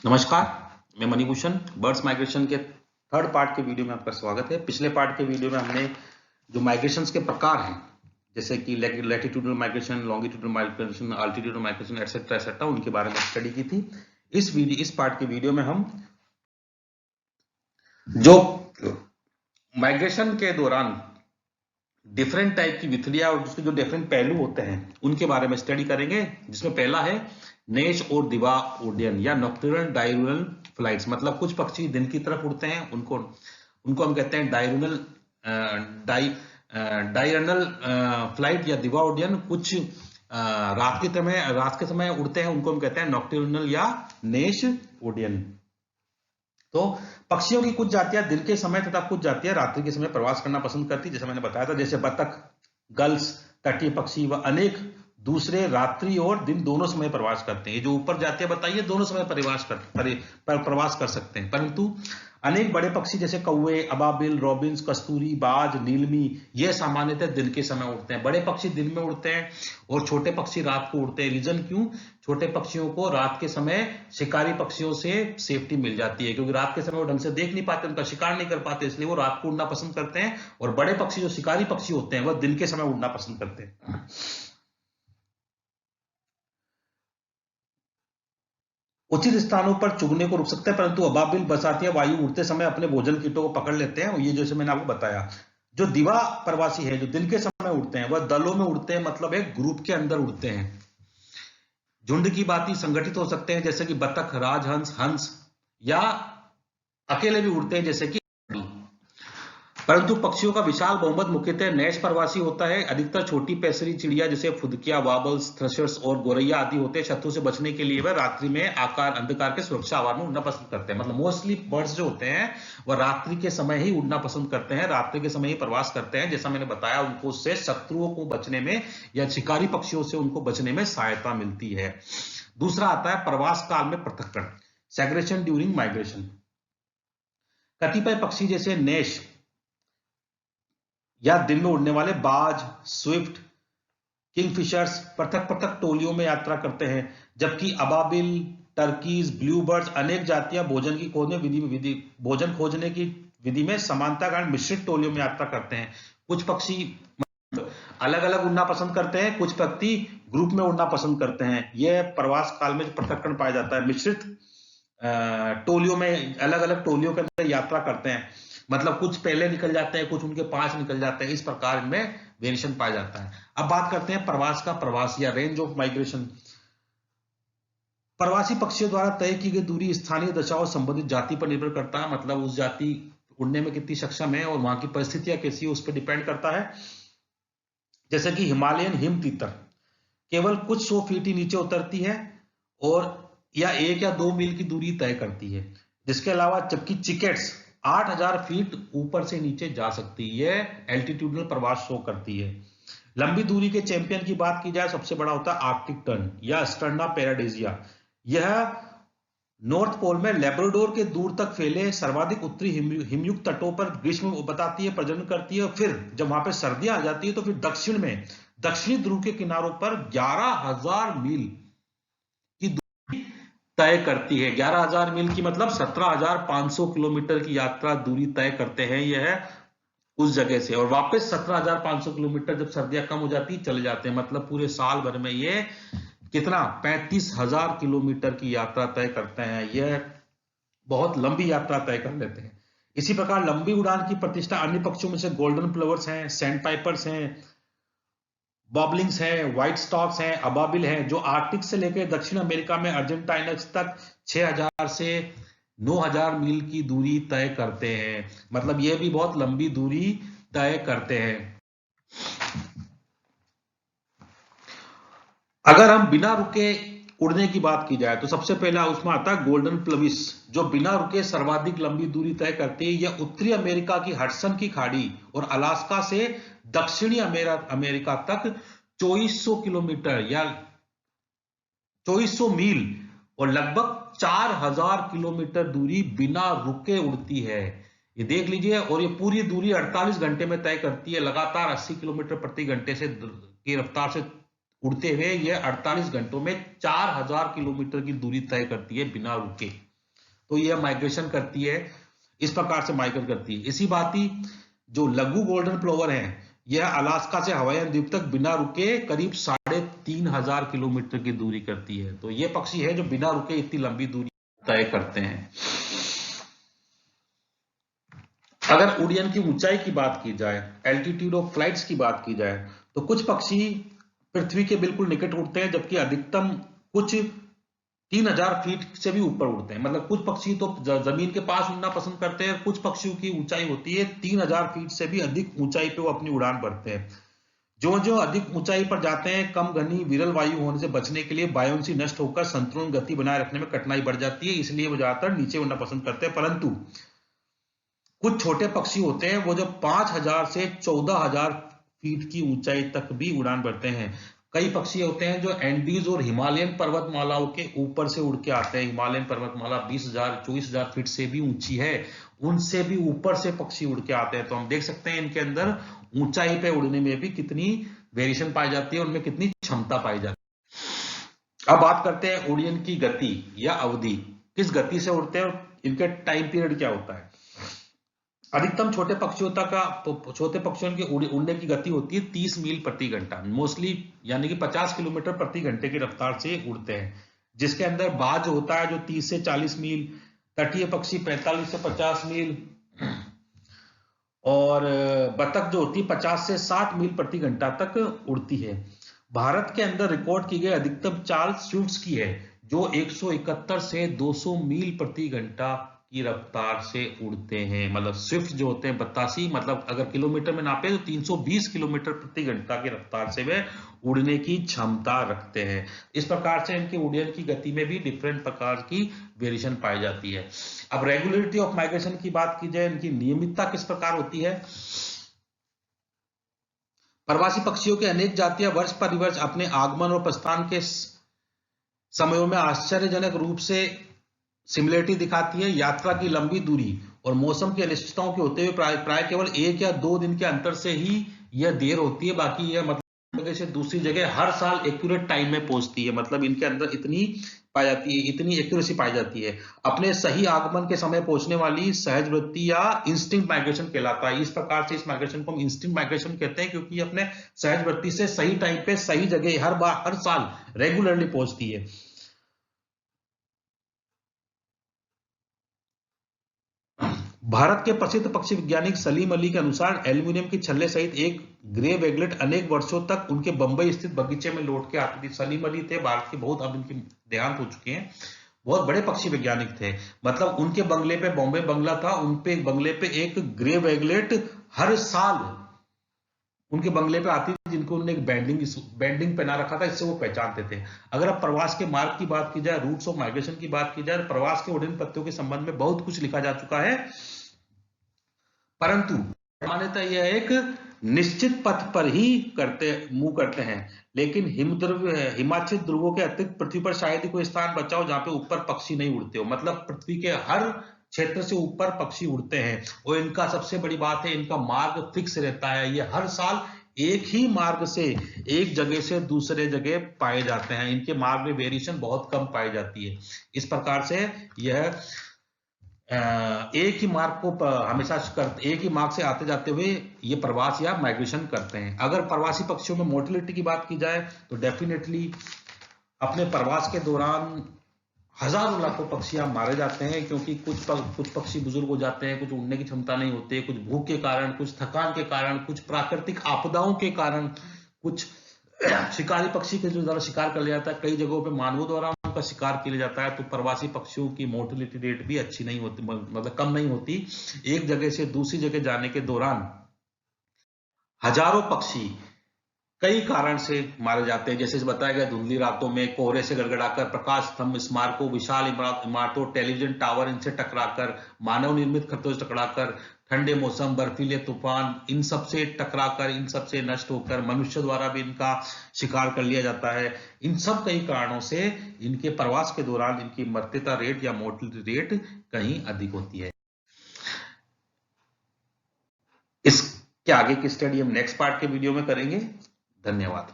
नमस्कार, मैं Manibhushan. Birds migration के थर्ड पार्ट के वीडियो में आपका स्वागत है। पिछले पार्ट के वीडियो में हमने जो माइग्रेशंस के प्रकार हैं, जैसे कि latitudinal migration, longitudinal migration, altitudinal migration etcetera etcetera, उनके बारे में स्टडी की थी। इस पार्ट के वीडियो में हम जो माइग्रेशन के दौरान डिफरेंट टाइप की विथलिया और उसके जो डिफरेंट पहलू होते हैं उनके बारे में स्टडी करेंगे, जिसमें पहला है नेश और दिवा उड्डयन या नॉक्टर्नल डायurnal फ्लाइट्स। मतलब कुछ पक्षी दिन की तरफ उड़ते हैं, उनको हम कहते हैं डायurnal फ्लाइट या दिवा उड्डयन। कुछ रात के समय उड़ते हैं, उनको हम कहते हैं नॉक्टर्नल या नेश उड्डयन। तो पक्षियों की कुछ जातियां दिन के समय तथा कुछ जातियां रात्रि के समय प्रवास करना पसंद करती, जैसे मैंने बताया था। जैसे बतख, गल्स, तटीय पक्षी व अनेक दूसरे रात्रि और दिन दोनों समय प्रवास करते हैं। ये जो ऊपर जातियां बताइए दोनों समय प्रवास कर सकते हैं, परंतु अनेक बड़े पक्षी जैसे कौवे, अबाबिल, रॉबिन्स, कस्तूरी, बाज, नीलमी, ये सामान्यतः दिन के समय उड़ते हैं। बड़े पक्षी दिन में उड़ते हैं और छोटे पक्षी रात को उड़ते हैं। रीजन क्यों? छोटे पक्षियों को रात के समय शिकारी पक्षियों से सेफ्टी मिल जाती है, क्योंकि रात के समय वो ढंग से देख नहीं पाते, उनका शिकार नहीं कर पाते, इसलिए वो रात को उड़ना पसंद करते हैं। और बड़े पक्षी जो शिकारी पक्षी होते हैं वह दिन के समय उड़ना पसंद करते हैं। उचित स्थानों पर चुगने को रुक सकते हैं, परंतु अबाबिल, बसातिया वायु उड़ते समय अपने भोजन कीटों को पकड़ लेते हैं। ये जैसे मैंने आपको बताया। जो दिवा प्रवासी है, जो दिन के समय उड़ते हैं, वह दलों में उड़ते हैं, मतलब एक ग्रुप के अंदर उड़ते हैं। झुंड की भांति संगठित हो सकते हैं, जैसे कि बतख, राजहंस, हंस, या अकेले भी उड़ते हैं, जैसे कि। परंतु पक्षियों का विशाल बहुमत मुख्यतः नैश प्रवासी होता है। अधिकतर छोटी पैसरी चिड़िया जैसे फुदकिया, वाबल्स, थ्रशर्स और गोरैया आदि होते हैं। शत्रु से बचने के लिए वह रात्रि में अंधकार के सुरक्षा आवार में उड़ना पसंद करते हैं। मतलब मोस्टली बर्ड्स जो होते हैं वह रात्रि के समय ही उड़ना पसंद करते हैं, रात्रि के समय ही प्रवास करते हैं। जैसा मैंने बताया, उनको उससे शत्रुओं को बचने में या शिकारी पक्षियों से उनको बचने में सहायता मिलती है। दूसरा आता है प्रवास काल में पृथक्करण, सेग्रेशन ड्यूरिंग माइग्रेशन। कतिपय पक्षी जैसे नेश या दिन में उड़ने वाले बाज, स्विफ्ट, किंगफिशर्स पृथक पृथक टोलियों में यात्रा करते हैं, जबकि अबाबिल, टर्कीज, ब्लूबर्ड्स अनेक जातियां भोजन खोजने की विधि में समानता कारण मिश्रित टोलियों में यात्रा करते हैं। कुछ पक्षी अलग अलग उड़ना पसंद करते हैं, कुछ पक्षी ग्रुप में उड़ना पसंद करते हैं। यह प्रवास काल में पृथक्करण पाया जाता है। मिश्रित टोलियों में, अलग अलग टोलियों के अंदर यात्रा करते हैं, मतलब कुछ पहले निकल जाते हैं, कुछ उनके पास निकल जाते हैं। इस प्रकार इनमें वेरिएशन पाया जाता है। अब बात करते हैं प्रवास का प्रवास या रेंज ऑफ माइग्रेशन। प्रवासी पक्षियों द्वारा तय की गई दूरी स्थानीय दशा और संबंधित जाति पर निर्भर करता है। मतलब उस जाति उड़ने में कितनी सक्षम है और वहां की परिस्थितियां कैसी है, उस पर डिपेंड करता है। जैसे कि हिमालयन हिम तीतर केवल कुछ 100 फीट ही नीचे उतरती है और या 1 या 2 मील की दूरी तय करती है। जिसके अलावा जबकि चिकेट्स 8000 फीट ऊपर से नीचे जा सकती है, एल्टीट्यूडनल प्रवास शो करती है। लंबी दूरी के चैंपियन की बात की जाए, सबसे बड़ा होता है आर्कटिक टर्न या स्टर्ना पैराडीजिया। यह नॉर्थ पोल में लेब्राडोर के दूर तक फैले सर्वाधिक उत्तरी हिमयुक्त तटों पर ग्रीष्म बताती है, प्रजनन करती है। फिर जब वहां पे सर्दियां आ जाती है तो फिर दक्षिण में दक्षिणी ध्रुव के किनारों पर 11,000 मील की दूरी तय करती है। 11,000 मील की मतलब 17,500 किलोमीटर की यात्रा दूरी तय करते हैं यह उस जगह से, और वापस 17,500 किलोमीटर जब सर्दियां कम हो जाती चले जाते हैं। मतलब पूरे साल भर में ये कितना 35,000 किलोमीटर की यात्रा तय करते हैं। यह बहुत लंबी यात्रा तय कर लेते हैं। इसी प्रकार लंबी उड़ान की प्रतिष्ठा अन्य पक्षियों में से गोल्डन प्लवर्स हैं, सैंड पाइपर्स हैं, बॉबलिंग्स हैं, व्हाइट स्टॉक्स हैं, अबाबिल हैं, जो आर्कटिक से लेकर दक्षिण अमेरिका में अर्जेंटाइनस तक 6,000 से 9,000 मील की दूरी तय करते हैं। मतलब ये भी बहुत लंबी दूरी तय करते हैं। अगर हम बिना रुके उड़ने की बात की जाए तो सबसे पहला उसमें आता है गोल्डन प्लविस, जो बिना रुके सर्वाधिक लंबी दूरी तय करती है। यह उत्तरी अमेरिका की हडसन की खाड़ी और अलास्का से दक्षिणी अमेरिका तक 2400 किलोमीटर या 2400 मील और लगभग 4,000 किलोमीटर दूरी बिना रुके उड़ती है। ये देख लीजिए, और ये पूरी दूरी 48 घंटे में तय करती है। लगातार 80 किलोमीटर प्रति घंटे से की रफ्तार से उड़ते हुए ये 48 घंटों में 4,000 किलोमीटर की दूरी तय करती है बिना रुके। तो यह माइग्रेशन करती है, इस प्रकार से माइग्रेट करती है। इसी भांति जो लघु गोल्डन प्लोवर है, यह अलास्का से हवाई द्वीप तक बिना रुके करीब 3,500 किलोमीटर की दूरी करती है। तो ये पक्षी है जो बिना रुके इतनी लंबी दूरी तय करते हैं। अगर उड़ान की ऊंचाई की बात की जाए, एल्टीट्यूड ऑफ फ्लाइट्स की बात की जाए, तो कुछ पक्षी पृथ्वी के बिल्कुल निकट उड़ते हैं, जबकि अधिकतम कुछ 3,000 फीट से भी ऊपर उड़ते हैं। मतलब कुछ पक्षी तो जमीन के पास उड़ना पसंद करते हैं, कुछ पक्षियों की ऊंचाई होती है 3,000 फीट से भी अधिक ऊंचाई पे वो अपनी उड़ान भरते हैं। जो जो अधिक ऊंचाई पर जाते हैं, कम घनी विरल वायु होने से बचने के लिए बायोंसी नष्ट होकर संतुलन गति बनाए रखने में कठिनाई बढ़ जाती है, इसलिए वो ज्यादातर नीचे उड़ना पसंद करते हैं। परंतु कुछ छोटे पक्षी होते हैं वो जो 5,000 से 14,000 फीट की ऊंचाई तक भी उड़ान भरते हैं। कई पक्षी होते हैं जो एंडीज और हिमालयन पर्वतमालाओं के ऊपर से उड़ के आते हैं। हिमालयन पर्वतमाला 20,000 24,000 फीट से भी ऊंची है, उनसे भी ऊपर से पक्षी उड़ के आते हैं। तो हम देख सकते हैं इनके अंदर ऊंचाई पे उड़ने में भी कितनी वेरिएशन पाई जाती है, उनमें कितनी क्षमता पाई जाती है। अब बात करते हैं उड़ान की गति या अवधि, किस गति से उड़ते हैं और इनके टाइम पीरियड क्या होता है। अधिकतम छोटे पक्षियों की उड़ने की गति होती है 30 मील प्रति घंटा, मोस्टली यानी कि 50 किलोमीटर प्रति घंटे की रफ्तार से उड़ते हैं, जिसके अंदर बाज होता है जो 30 से 40 मील, तटीय पक्षी 45 से 50 मील और बतख जो होती है 50 से 60 मील प्रति घंटा तक उड़ती है। भारत के अंदर रिकॉर्ड की गई अधिकतम चाल स्विफ्ट की है जो 171 से 200 मील प्रति घंटा की रफ्तार से उड़ते हैं। मतलब स्विफ्ट जो होते हैं 82, मतलब अगर किलोमीटर में नापे तो 320 किलोमीटर प्रति घंटा की रफ्तार से वे उड़ने की क्षमता रखते हैं। इस प्रकार से इनकी उड़ान की गति में भी डिफरेंट प्रकार की वेरिएशन पाई जाती है। अब रेगुलरिटी ऑफ माइग्रेशन की बात की जाए, इनकी नियमितता किस प्रकार होती है। प्रवासी पक्षियों के अनेक जातियां वर्ष परिवर्ष अपने आगमन और प्रस्थान के समयों में आश्चर्यजनक रूप से सिमिलरिटी दिखाती है। यात्रा की लंबी दूरी और मौसम की अनिश्चितताओं के होते हुए प्राय केवल 1 या 2 दिन के अंतर से ही यह देर होती है, बाकी यह मतलब जगह से दूसरी जगह हर साल एक्यूरेट टाइम में पहुंचती है। मतलब इनके अंदर इतनी पाई जाती है, इतनी एक्यूरेसी पाई जाती है। अपने सही आगमन के समय पहुंचने वाली सहज वृत्ति या इंस्टिंक्ट माइग्रेशन कहलाता है। इस प्रकार से इस माइग्रेशन को हम इंस्टिंक्ट माइग्रेशन कहते हैं, क्योंकि अपने सहज वृत्ति से सही टाइम पे सही जगह हर साल रेगुलरली पहुंचती है। भारत के प्रसिद्ध पक्षी वैज्ञानिक सलीम अली के अनुसार एल्यूमिनियम की छल्ले सहित एक ग्रे वेगलेट अनेक वर्षों तक उनके बंबई स्थित बगीचे में लौट के आती थी। सलीम अली थे भारत के, बहुत अब इनकी देहांत हो चुके हैं, बहुत बड़े पक्षी वैज्ञानिक थे। मतलब उनके बंगले पे, बॉम्बे बंगला था, उनपे बंगले पे एक ग्रे वेगलेट हर साल उनके बंगले पे आती थी, जिनको उन्होंने एक बैंडिंग पहना रखा था, इससे वो पहचानते थे। अगर अब प्रवास के मार्ग की बात की जाए, रूट्स ऑफ माइग्रेशन की बात की जाए, प्रवास के उड़न पत्तियों के संबंध में बहुत कुछ लिखा जा चुका है, परंतु सामान्यतः यह एक निश्चित पथ पर ही मूव करते हैं। लेकिन हिमाच्छित ध्रुवों के अतिरिक्त पृथ्वी पर शायद ही कोई स्थान बचा हो जहां पे ऊपर पक्षी नहीं उड़ते हो। मतलब पृथ्वी के हर क्षेत्र से ऊपर पक्षी उड़ते हैं, और इनका सबसे बड़ी बात है, इनका मार्ग फिक्स रहता है। ये हर साल एक ही मार्ग से एक जगह से दूसरे जगह पाए जाते हैं। इनके मार्ग में वेरिएशन बहुत कम पाई जाती है। इस प्रकार से यह एक ही मार्ग को हमेशा एक ही मार्ग से आते जाते हुए ये प्रवास या माइग्रेशन करते हैं। अगर प्रवासी पक्षियों में मोर्टेलिटी की बात की जाए तो डेफिनेटली अपने प्रवास के दौरान हजारों लाखों पक्षियां मारे जाते हैं, क्योंकि कुछ पक्षी बुजुर्ग हो जाते हैं, कुछ उड़ने की क्षमता नहीं होती, कुछ भूख के कारण, कुछ थकान के कारण, कुछ प्राकृतिक आपदाओं के कारण, कुछ शिकारी पक्षी के जो द्वारा शिकार कर लिया जाता है, कई जगहों पे मानवों द्वारा उनका शिकार किया जाता है। तो प्रवासी पक्षियों की मोर्टेलिटी रेट भी अच्छी नहीं होती, मतलब कम नहीं होती। एक जगह से दूसरी जगह जाने के दौरान हजारों पक्षी कई कारण से मारे जाते हैं। जैसे बताया गया, धुंधली रातों में कोहरे से गड़गड़ाकर, प्रकाश स्तंभ, स्मारकों, विशाल इमारतों, टेलीविजन टावर इनसे टकराकर, मानव निर्मित खतरों से टकराकर, ठंडे मौसम, बर्फीले तूफान, इन सब से टकराकर, इन सब से नष्ट होकर, मनुष्य द्वारा भी इनका शिकार कर लिया जाता है। इन सब कई कारणों से इनके प्रवास के दौरान इनकी मृत्यता रेट या मोर्टेलिटी रेट कहीं अधिक होती है। इसके आगे की स्टडी हम नेक्स्ट पार्ट के वीडियो में करेंगे। धन्यवाद।